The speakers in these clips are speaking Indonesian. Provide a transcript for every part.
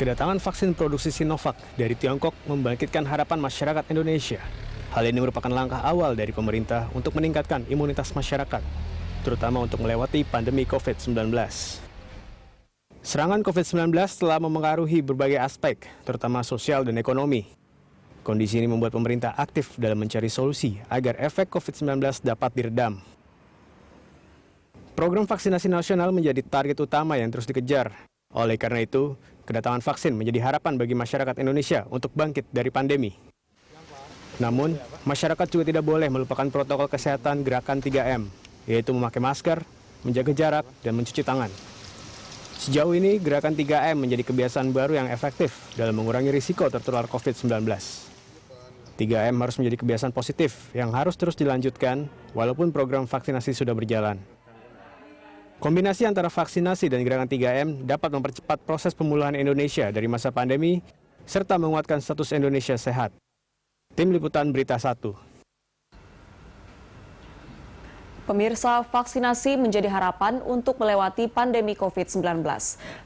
Kedatangan vaksin produksi Sinovac dari Tiongkok membangkitkan harapan masyarakat Indonesia. Hal ini merupakan langkah awal dari pemerintah untuk meningkatkan imunitas masyarakat, terutama untuk melewati pandemi COVID-19. Serangan COVID-19 telah memengaruhi berbagai aspek, terutama sosial dan ekonomi. Kondisi ini membuat pemerintah aktif dalam mencari solusi agar efek COVID-19 dapat diredam. Program vaksinasi nasional menjadi target utama yang terus dikejar. Oleh karena itu, kedatangan vaksin menjadi harapan bagi masyarakat Indonesia untuk bangkit dari pandemi. Namun, masyarakat juga tidak boleh melupakan protokol kesehatan gerakan 3M, yaitu memakai masker, menjaga jarak, dan mencuci tangan. Sejauh ini, gerakan 3M menjadi kebiasaan baru yang efektif dalam mengurangi risiko tertular COVID-19. 3M harus menjadi kebiasaan positif yang harus terus dilanjutkan walaupun program vaksinasi sudah berjalan. Kombinasi antara vaksinasi dan gerakan 3M dapat mempercepat proses pemulihan Indonesia dari masa pandemi serta menguatkan status Indonesia sehat. Tim Liputan Berita 1. Pemirsa, vaksinasi menjadi harapan untuk melewati pandemi COVID-19.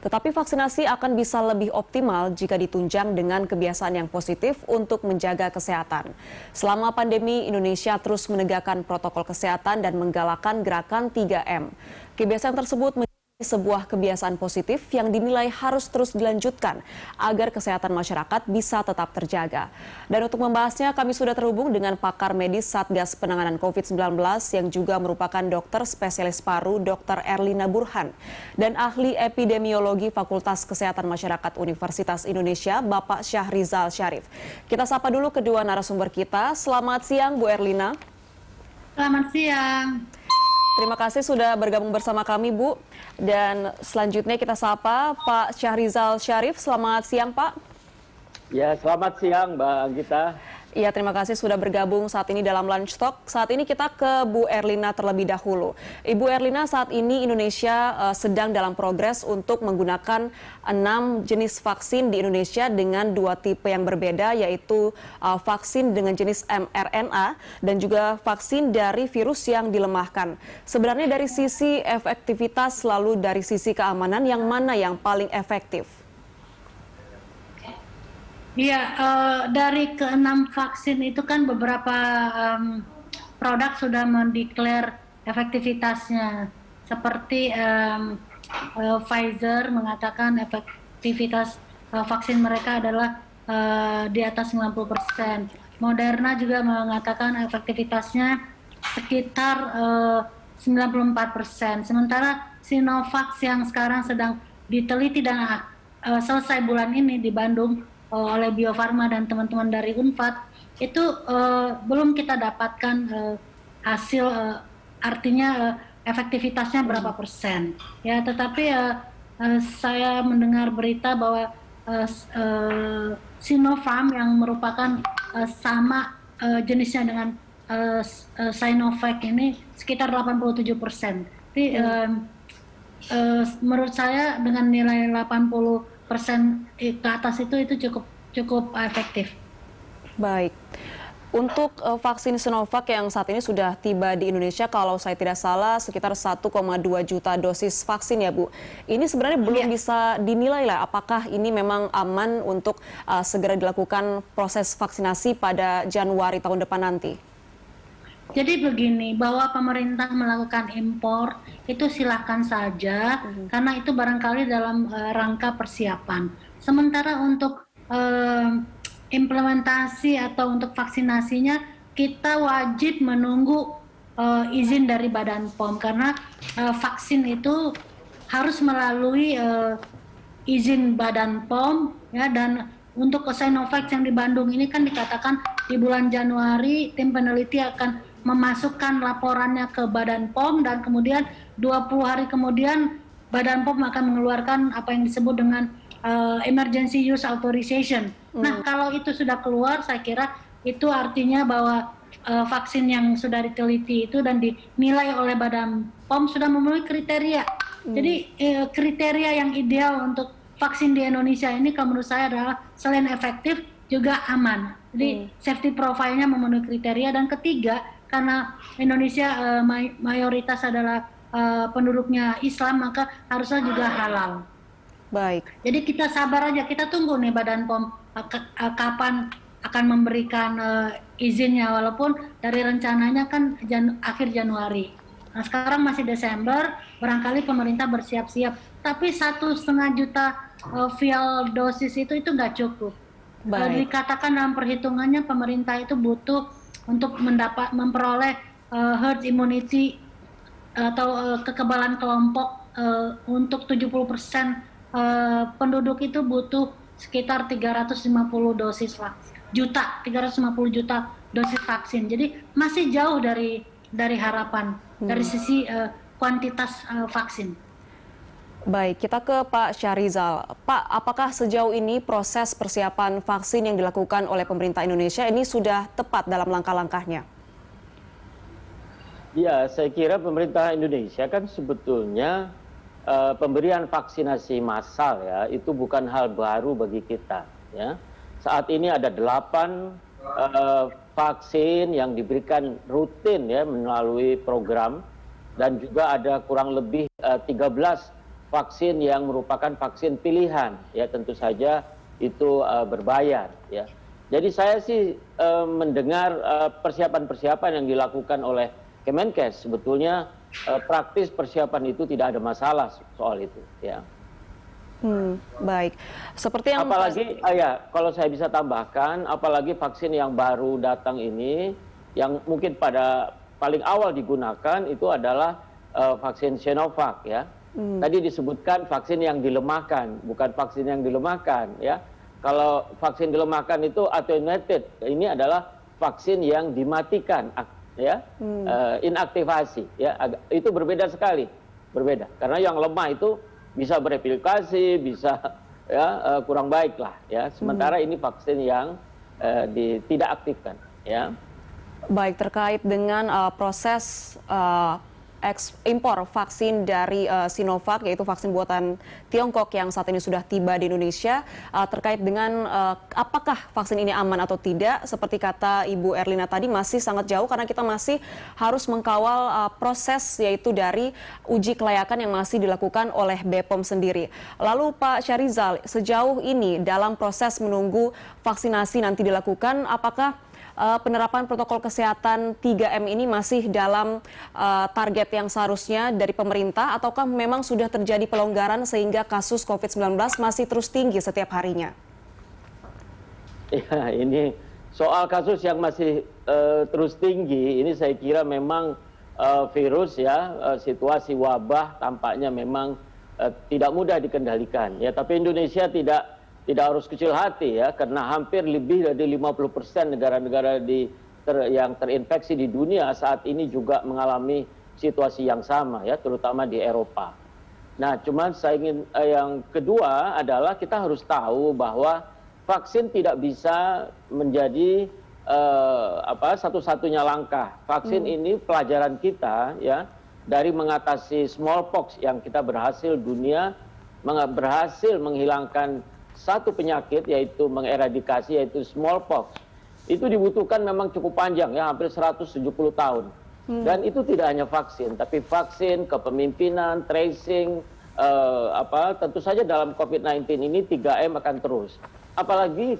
Tetapi vaksinasi akan bisa lebih optimal jika ditunjang dengan kebiasaan yang positif untuk menjaga kesehatan. Selama pandemi, Indonesia terus menegakkan protokol kesehatan dan menggalakkan gerakan 3M. Kebiasaan tersebut menjadi sebuah kebiasaan positif yang dinilai harus terus dilanjutkan agar kesehatan masyarakat bisa tetap terjaga. Dan untuk membahasnya, kami sudah terhubung dengan pakar medis Satgas Penanganan COVID-19 yang juga merupakan dokter spesialis paru Dr. Erlina Burhan dan ahli epidemiologi Fakultas Kesehatan Masyarakat Universitas Indonesia, Bapak Syahrizal Syarif. Kita sapa dulu kedua narasumber kita. Selamat siang, Bu Erlina. Selamat siang. Terima kasih sudah bergabung bersama kami, Bu. Dan selanjutnya kita sapa Pak Syahrizal Syarif. Selamat siang, Pak. Ya, selamat siang, Mbak Anggita. Iya, terima kasih sudah bergabung saat ini dalam Lunch Talk. Saat ini kita ke Bu Erlina terlebih dahulu. Ibu Erlina, saat ini Indonesia sedang dalam progres untuk menggunakan 6 jenis vaksin di Indonesia dengan 2 tipe yang berbeda, yaitu vaksin dengan jenis mRNA dan juga vaksin dari virus yang dilemahkan. Sebenarnya dari sisi efektivitas lalu dari sisi keamanan, yang mana yang paling efektif? Iya, dari ke-6 vaksin itu kan beberapa produk sudah mendeklar efektivitasnya. Seperti Pfizer mengatakan efektivitas vaksin mereka adalah di atas 90%. Moderna juga mengatakan efektivitasnya sekitar 94%. Sementara Sinovac yang sekarang sedang diteliti dan selesai bulan ini di Bandung oleh Bio Farma dan teman-teman dari Unpad, itu belum kita dapatkan hasil, artinya efektivitasnya berapa persen. Ya, tetapi saya mendengar berita bahwa Sinopharm yang merupakan sama jenisnya dengan Sinovac ini sekitar 87%. Jadi menurut saya dengan nilai 80% ke atas itu cukup efektif. Baik. Untuk vaksin Sinovac yang saat ini sudah tiba di Indonesia, kalau saya tidak salah sekitar 1,2 juta dosis vaksin ya, Bu. Ini sebenarnya belum bisa dinilai lah apakah ini memang aman untuk segera dilakukan proses vaksinasi pada Januari tahun depan nanti. Jadi begini, bahwa pemerintah melakukan impor itu silakan saja, karena itu barangkali dalam rangka persiapan. Sementara untuk implementasi atau untuk vaksinasinya, kita wajib menunggu izin dari Badan POM, karena vaksin itu harus melalui izin Badan POM, ya. Dan untuk Sinovac yang di Bandung ini kan dikatakan di bulan Januari tim peneliti akan memasukkan laporannya ke Badan POM, dan kemudian 20 hari kemudian Badan POM akan mengeluarkan apa yang disebut dengan Emergency Use Authorization. Nah, kalau itu sudah keluar, saya kira itu artinya bahwa vaksin yang sudah diteliti itu dan dinilai oleh Badan POM sudah memenuhi kriteria. Jadi kriteria yang ideal untuk vaksin di Indonesia ini kalau menurut saya adalah selain efektif juga aman. Jadi safety profile-nya memenuhi kriteria. Dan ketiga, karena Indonesia mayoritas adalah penduduknya Islam, maka harusnya juga halal. Baik. Jadi kita sabar aja, kita tunggu nih Badan POM kapan akan memberikan izinnya, walaupun dari rencananya kan akhir Januari. Nah sekarang masih Desember, barangkali pemerintah bersiap-siap. Tapi 1,5 juta vial dosis itu nggak cukup. Dikatakan dalam perhitungannya pemerintah itu butuh untuk memperoleh herd immunity atau kekebalan kelompok untuk 70% penduduk itu butuh sekitar 350 juta dosis vaksin. Jadi masih jauh dari harapan dari sisi kuantitas vaksin. Baik, kita ke Pak Syahrizal. Pak, apakah sejauh ini proses persiapan vaksin yang dilakukan oleh pemerintah Indonesia ini sudah tepat dalam langkah-langkahnya? Ya, saya kira pemerintah Indonesia kan sebetulnya pemberian vaksinasi massal ya itu bukan hal baru bagi kita. Ya, saat ini ada 8 vaksin yang diberikan rutin ya melalui program, dan juga ada kurang lebih 13 vaksin yang merupakan vaksin pilihan ya, tentu saja itu berbayar ya. Jadi saya sih mendengar persiapan-persiapan yang dilakukan oleh Kemenkes, sebetulnya praktis persiapan itu tidak ada masalah soal itu ya. Baik, seperti yang apalagi ya kalau saya bisa tambahkan, apalagi vaksin yang baru datang ini yang mungkin pada paling awal digunakan itu adalah vaksin Sinovac ya. Tadi disebutkan vaksin yang dilemahkan, bukan vaksin yang dilemahkan ya. Kalau vaksin dilemahkan itu attenuated, ini adalah vaksin yang dimatikan ya, inaktivasi ya. Itu berbeda sekali, berbeda. Karena yang lemah itu bisa bereplikasi, bisa ya kurang baik lah ya. Sementara ini vaksin yang tidak aktifkan ya. Baik, terkait dengan proses impor vaksin dari Sinovac, yaitu vaksin buatan Tiongkok yang saat ini sudah tiba di Indonesia, terkait dengan apakah vaksin ini aman atau tidak, seperti kata Ibu Erlina tadi masih sangat jauh karena kita masih harus mengkawal proses yaitu dari uji kelayakan yang masih dilakukan oleh BPOM sendiri. Lalu Pak Syahrizal, sejauh ini dalam proses menunggu vaksinasi nanti dilakukan, apakah penerapan protokol kesehatan 3M ini masih dalam target yang seharusnya dari pemerintah, ataukah memang sudah terjadi pelonggaran sehingga kasus COVID-19 masih terus tinggi setiap harinya? Ya, ini soal kasus yang masih terus tinggi, ini saya kira memang virus ya, situasi wabah tampaknya memang tidak mudah dikendalikan ya. Tapi Indonesia tidak harus kecil hati ya, karena hampir lebih dari 50% negara-negara yang terinfeksi di dunia saat ini juga mengalami situasi yang sama ya, terutama di Eropa. Nah, cuman saya ingin yang kedua adalah kita harus tahu bahwa vaksin tidak bisa menjadi satu-satunya langkah. Vaksin ini pelajaran kita ya dari mengatasi smallpox yang kita berhasil menghilangkan satu penyakit, yaitu mengeradikasi, yaitu smallpox. Itu dibutuhkan memang cukup panjang ya, hampir 170 tahun. Dan itu tidak hanya vaksin, tapi vaksin, kepemimpinan, tracing, tentu saja dalam COVID-19 ini 3M akan terus. Apalagi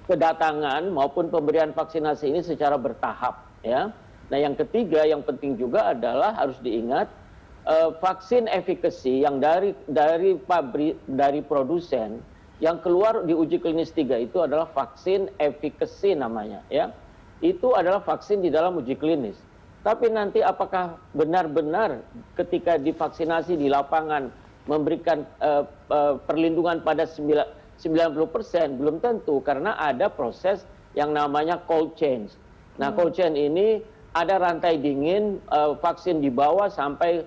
kedatangan maupun pemberian vaksinasi ini secara bertahap ya. Nah, yang ketiga yang penting juga adalah harus diingat vaksin efikasi yang dari produsen yang keluar di uji klinis 3 itu adalah vaksin efikasi namanya ya. Itu adalah vaksin di dalam uji klinis. Tapi nanti apakah benar-benar ketika divaksinasi di lapangan memberikan perlindungan pada 90%? Belum tentu, karena ada proses yang namanya cold chain. Nah, cold chain ini ada rantai dingin, vaksin dibawa sampai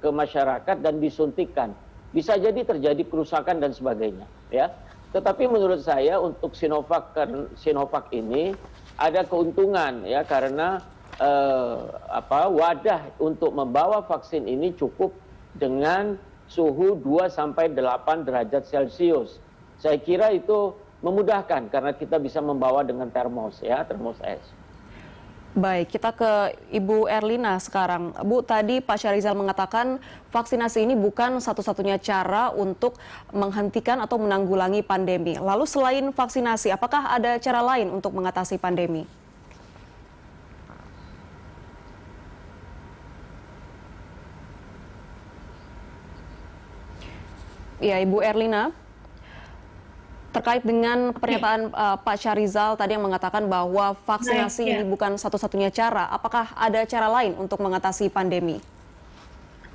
ke masyarakat dan disuntikan. Bisa jadi terjadi kerusakan dan sebagainya ya. Tetapi menurut saya untuk Sinovac ini ada keuntungan ya, karena wadah untuk membawa vaksin ini cukup dengan suhu 2-8 derajat Celcius. Saya kira itu memudahkan karena kita bisa membawa dengan termos ya, termos es. Baik, kita ke Ibu Erlina sekarang. Bu, tadi Pak Syahrizal mengatakan vaksinasi ini bukan satu-satunya cara untuk menghentikan atau menanggulangi pandemi. Lalu selain vaksinasi, apakah ada cara lain untuk mengatasi pandemi? Ya, Ibu Erlina. Terkait dengan pernyataan Pak Syahrizal tadi yang mengatakan bahwa vaksinasi ini bukan satu-satunya cara, apakah ada cara lain untuk mengatasi pandemi?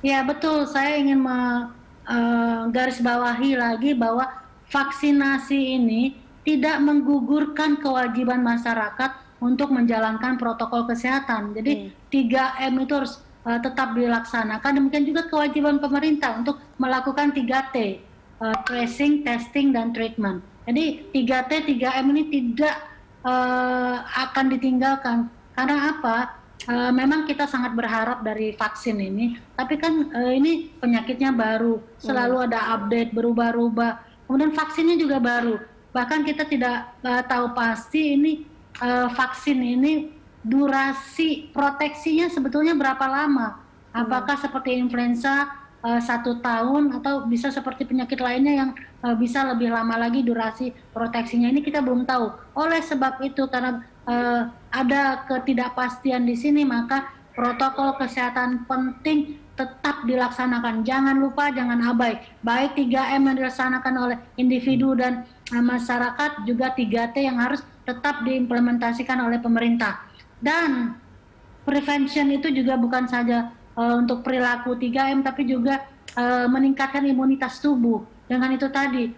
Ya betul, saya ingin menggarisbawahi lagi bahwa vaksinasi ini tidak menggugurkan kewajiban masyarakat untuk menjalankan protokol kesehatan. Jadi 3M itu harus tetap dilaksanakan. Demikian juga kewajiban pemerintah untuk melakukan 3T. Tracing, testing, dan treatment. Jadi 3T, 3M ini tidak akan ditinggalkan. Karena apa? Memang kita sangat berharap dari vaksin ini, tapi kan ini penyakitnya baru, selalu ada update, berubah-ubah. Kemudian vaksinnya juga baru. Bahkan kita tidak tahu pasti ini vaksin ini durasi proteksinya sebetulnya berapa lama. Apakah seperti influenza 1 tahun atau bisa seperti penyakit lainnya yang bisa lebih lama lagi durasi proteksinya, ini kita belum tahu. Oleh sebab itu, karena ada ketidakpastian di sini, maka protokol kesehatan penting tetap dilaksanakan. Jangan lupa, jangan abai. Baik 3M yang dilaksanakan oleh individu dan masyarakat, juga 3T yang harus tetap diimplementasikan oleh pemerintah. Dan prevention itu juga bukan saja untuk perilaku 3M, tapi juga meningkatkan imunitas tubuh. Dengan itu tadi,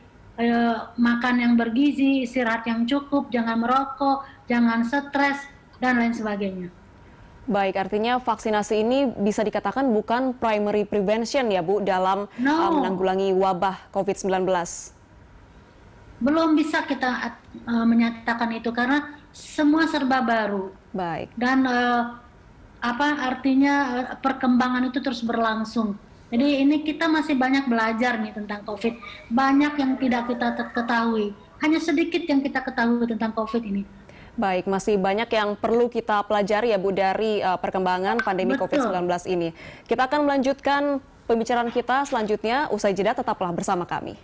makan yang bergizi, istirahat yang cukup, jangan merokok, jangan stres, dan lain sebagainya. Baik, artinya vaksinasi ini bisa dikatakan bukan primary prevention ya Bu dalam menanggulangi wabah COVID-19? Belum bisa kita menyatakan itu karena semua serba baru. Baik. Dan artinya perkembangan itu terus berlangsung. Jadi ini kita masih banyak belajar nih tentang COVID. Banyak yang tidak kita ketahui. Hanya sedikit yang kita ketahui tentang COVID ini. Baik, masih banyak yang perlu kita pelajari ya Bu dari perkembangan pandemi COVID-19 ini. Kita akan melanjutkan pembicaraan kita selanjutnya. Usai jeda, tetaplah bersama kami.